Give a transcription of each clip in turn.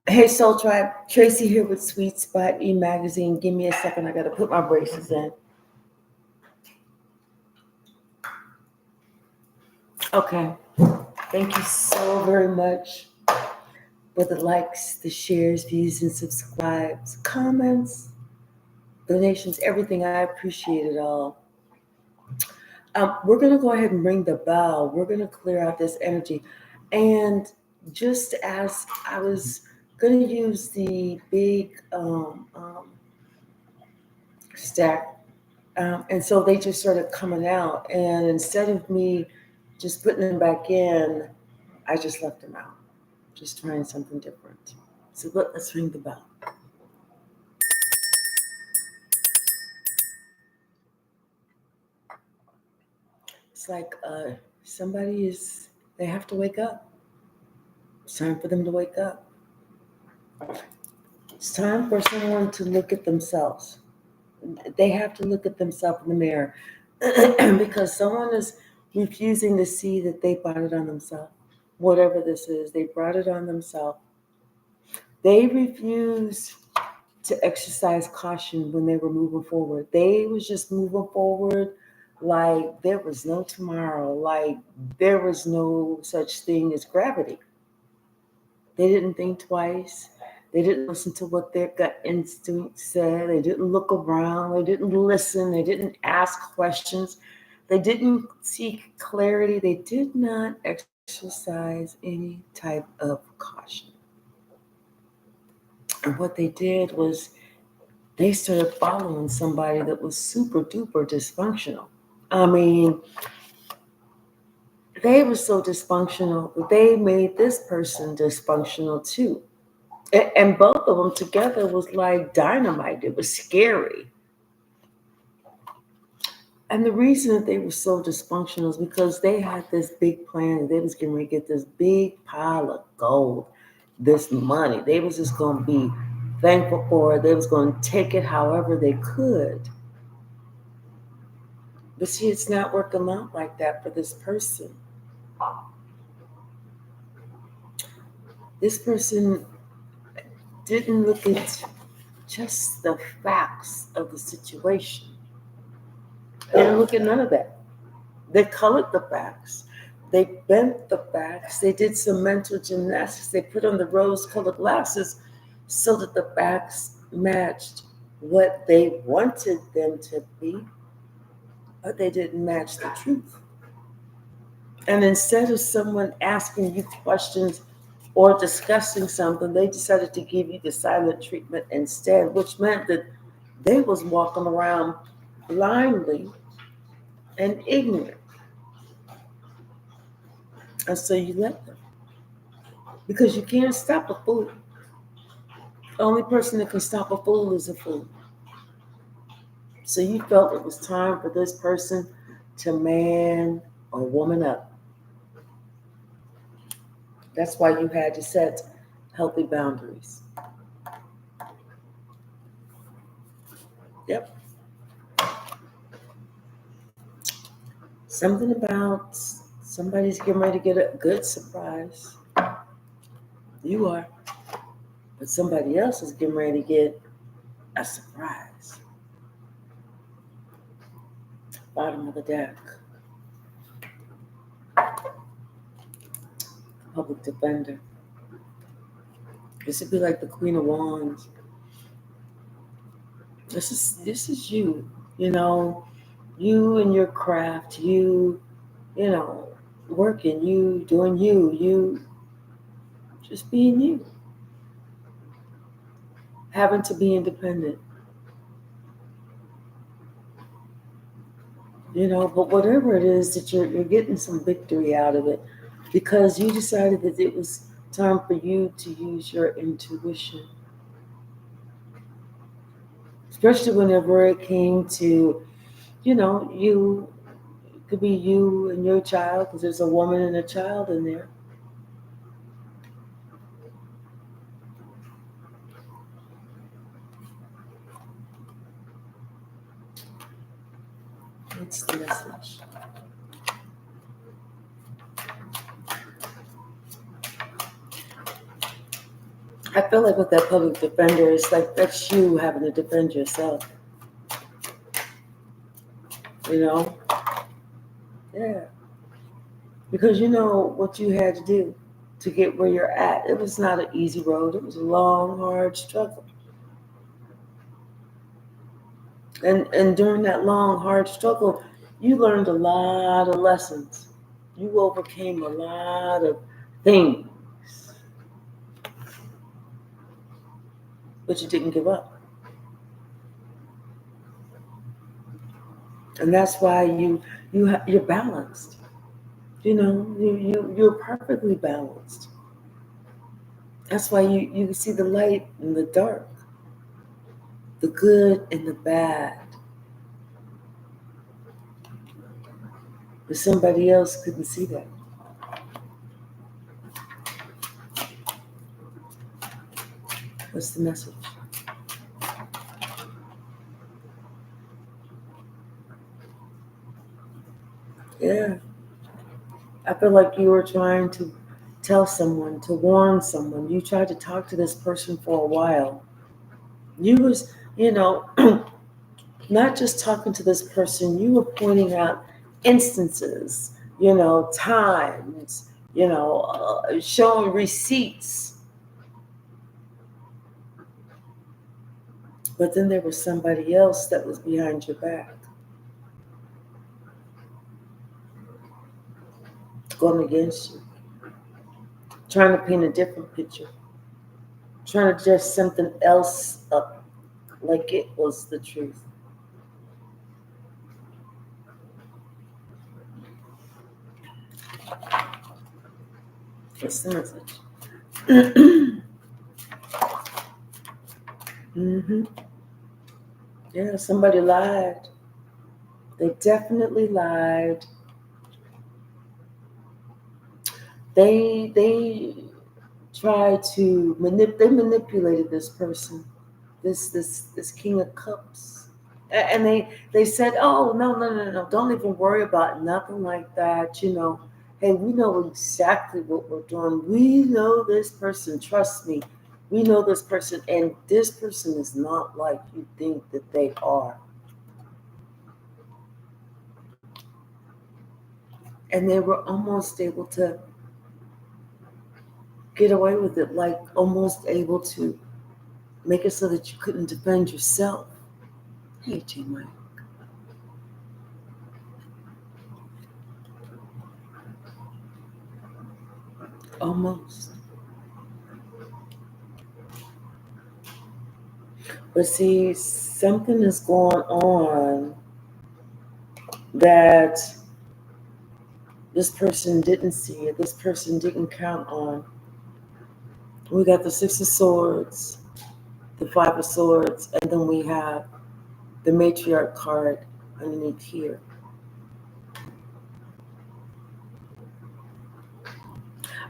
Hey, Soul Tribe. Tracy here with Sweet Spot E-Magazine. Give me a second. I got to put my braces in. Okay. Thank you so very much for the likes, the shares, views, and subscribes, comments, donations, everything. I appreciate it all. We're going to go ahead and ring the bell. We're going to clear out this energy. And just as I was going to use the big stack. And so they just started coming out. And instead of me just putting them back in, I just left them out, just trying something different. So let's ring the bell. It's like somebody is, they have to wake up. It's time for them to wake up. It's time for someone to look at themselves. They have to look at themselves in the mirror because someone is refusing to see that they brought it on themselves. Whatever this is, they brought it on themselves. They refused to exercise caution when they were moving forward. They was just moving forward like there was no tomorrow, like there was no such thing as gravity. They didn't think twice. They didn't listen to what their gut instinct said. They didn't look around. They didn't listen. They didn't ask questions. They didn't seek clarity. They did not exercise any type of caution. And what they did was they started following somebody that was super duper dysfunctional. I mean, they were so dysfunctional that they made this person dysfunctional too. And both of them together was like dynamite. It was scary. And the reason that they were so dysfunctional is because they had this big plan. They was getting ready to get this big pile of gold, this money. They was just going to be thankful for it. They was going to take it however they could. But see, it's not working out like that for this person. This person didn't look at just the facts of the situation. They didn't look at none of that. They colored the facts. They bent the facts. They did some mental gymnastics. They put on the rose colored glasses so that the facts matched what they wanted them to be, but they didn't match the truth. And instead of someone asking you questions or discussing something, they decided to give you the silent treatment instead, which meant that they was walking around blindly and ignorant. And so you let them. Because you can't stop a fool. The only person that can stop a fool is a fool. So you felt it was time for this person to man or woman up. That's why you had to set healthy boundaries. Yep. Something about somebody's getting ready to get a good surprise. You are. But somebody else is getting ready to get a surprise. Bottom of the deck. Public defender. This would be like the Queen of Wands. This is you. You know, you and your craft, you know, working, you doing you just being you. Having to be independent. You know, but whatever it is that you're getting some victory out of it because you decided that it was time for you to use your intuition. Especially whenever it came to, you it could be you and your child because there's a woman and a child in there. It's the message. I feel like with that public defender, it's like that's you having to defend yourself. You know? Yeah. Because you know what you had to do to get where you're at. It was not an easy road. It was a long, hard struggle. And during that long, hard struggle, you learned a lot of lessons. You overcame a lot of things, but you didn't give up. And that's why you're balanced. You know, you're perfectly balanced. That's why you see the light and the dark, the good and the bad. But somebody else couldn't see that. What's the message? Yeah. I feel like you were trying to tell someone, to warn someone. You tried to talk to this person for a while. You was, not just talking to this person, you were pointing out instances, times, showing receipts. But then there was somebody else that was behind your back, going against you, trying to paint a different picture, trying to dress something else up like it was the truth. What's the message? hmm Yeah, somebody lied. They definitely lied. They tried to they manipulated this person, this King of Cups. And they said, "Oh, no, don't even worry about nothing like that, Hey, we know exactly what we're doing. We know this person, trust me. We know this person, and this person is not like you think that they are." And they were almost able to get away with it, like almost able to make it so that you couldn't defend yourself. Hey, J Mike. Almost. But see, something is going on that this person didn't see, this person didn't count on. We got the Six of Swords, the Five of Swords, and then we have the Matriarch card underneath here.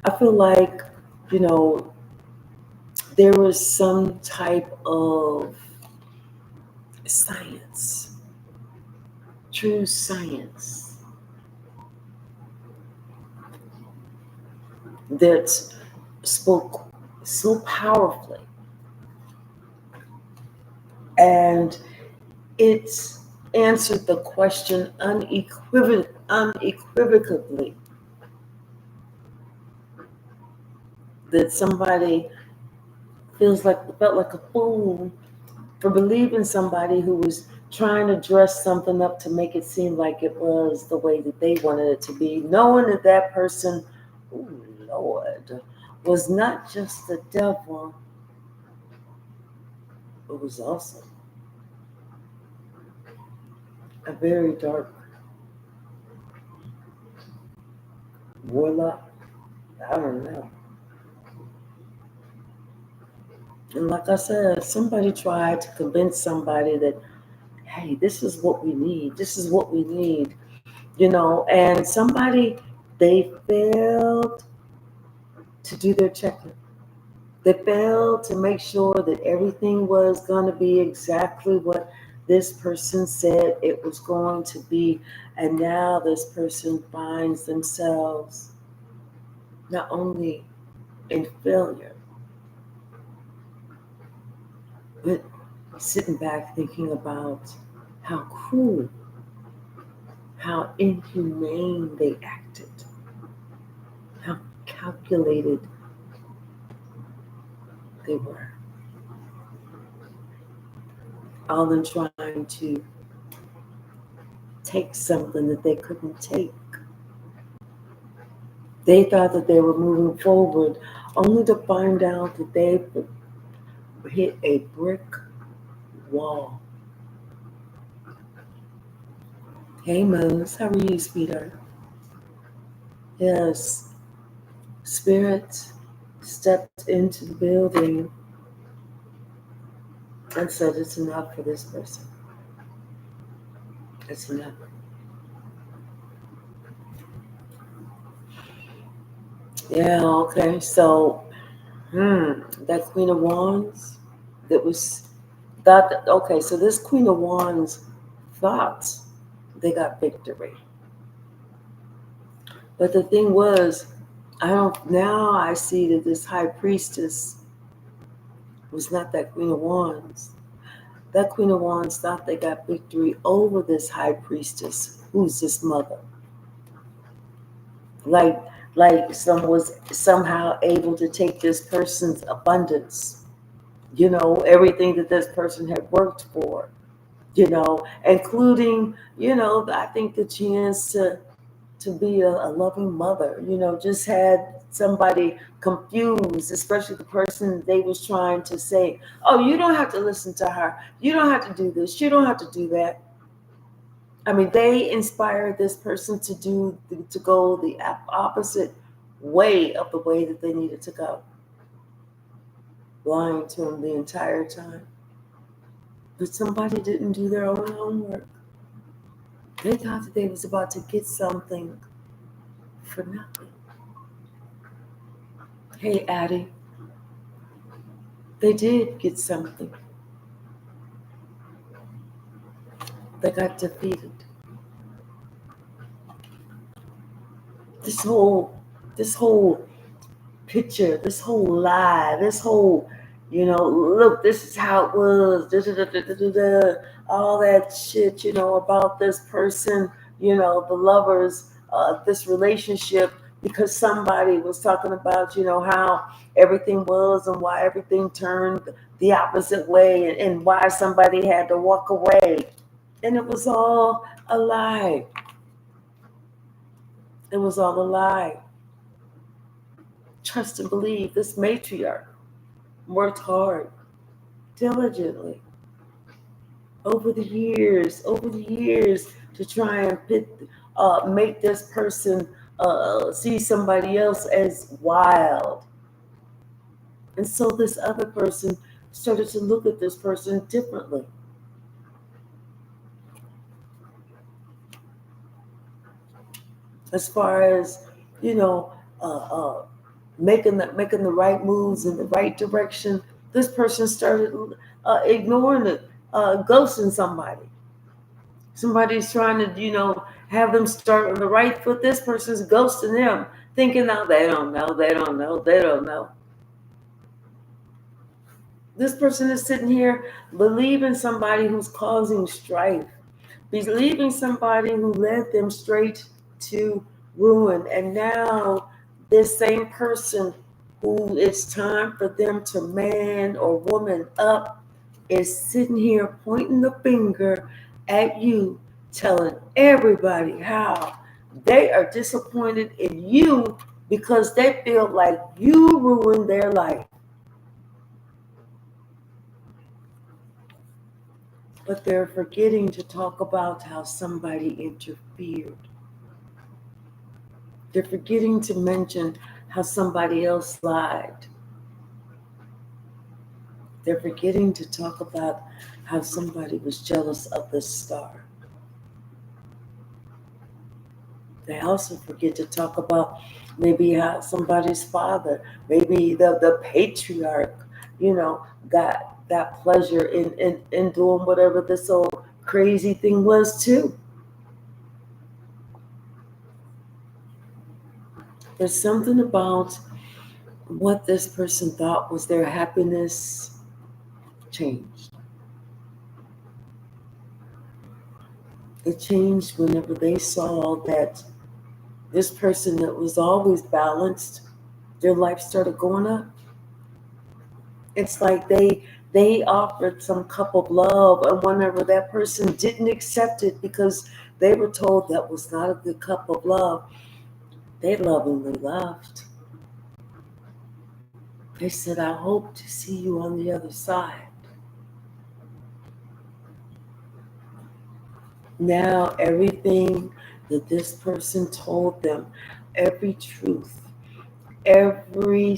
I feel like, there was some type of science, true science, that spoke so powerfully. And it answered the question unequivocally, that somebody felt like a fool for believing somebody who was trying to dress something up to make it seem like it was the way that they wanted it to be, knowing that that person, oh Lord, was not just the devil, but was also a very dark warlock. I don't know. And like I said, somebody tried to convince somebody that, hey, this is what we need. This is what we need. And somebody, they failed to do their checking. They failed to make sure that everything was going to be exactly what this person said it was going to be. And now this person finds themselves not only in failure, But sitting back thinking about how cruel, how inhumane they acted, how calculated they were, all in trying to take something that they couldn't take. They thought that they were moving forward, only to find out that they hit a brick wall. Hey Mose, how are you, sweetheart? Yes, Spirit stepped into the building and said it's enough for this person. It's enough. Yeah, okay. So, that Queen of Wands that was that okay, so this Queen of Wands thought they got victory. But the thing was, I don't now I see that this high priestess was not that Queen of Wands. That Queen of Wands thought they got victory over this high priestess, who's this mother. Like some was somehow able to take this person's abundance, everything that this person had worked for, including, I think the chance to be a loving mother, just had somebody confused, especially the person they was trying to say, oh, you don't have to listen to her. You don't have to do this. You don't have to do that. I mean, they inspired this person to go the opposite way of the way that they needed to go, lying to them the entire time. But somebody didn't do their own homework. They thought that they was about to get something for nothing. Hey, Addie, they did get something. They got defeated. This whole picture, this whole lie, this whole, look, this is how it was, all that shit, about this person, the lovers, this relationship, because somebody was talking about, how everything was and why everything turned the opposite way and why somebody had to walk away. And it was all a lie. It was all a lie. Trust and believe this matriarch worked hard, diligently, over the years to try and make this person see somebody else as wild. And so this other person started to look at this person differently. As far as, making the right moves in the right direction, this person started ignoring it, ghosting somebody. Somebody's trying to, have them start on the right foot. This person's ghosting them, thinking, now they don't know, they don't know, they don't know. This person is sitting here believing somebody who's causing strife, believing somebody who led them straight to ruin. And now this same person who it's time for them to man or woman up is sitting here pointing the finger at you, telling everybody how they are disappointed in you because they feel like you ruined their life. But they're forgetting to talk about how somebody interfered. They're forgetting to mention how somebody else lied. They're forgetting to talk about how somebody was jealous of the star. They also forget to talk about maybe how somebody's father, maybe the patriarch, got that pleasure in doing whatever this old crazy thing was too. There's something about what this person thought was their happiness changed. It changed whenever they saw that this person that was always balanced, their life started going up. It's like they offered some cup of love, and whenever that person didn't accept it because they were told that was not a good cup of love, they lovingly left. They said, I hope to see you on the other side. Now everything that this person told them, every truth, every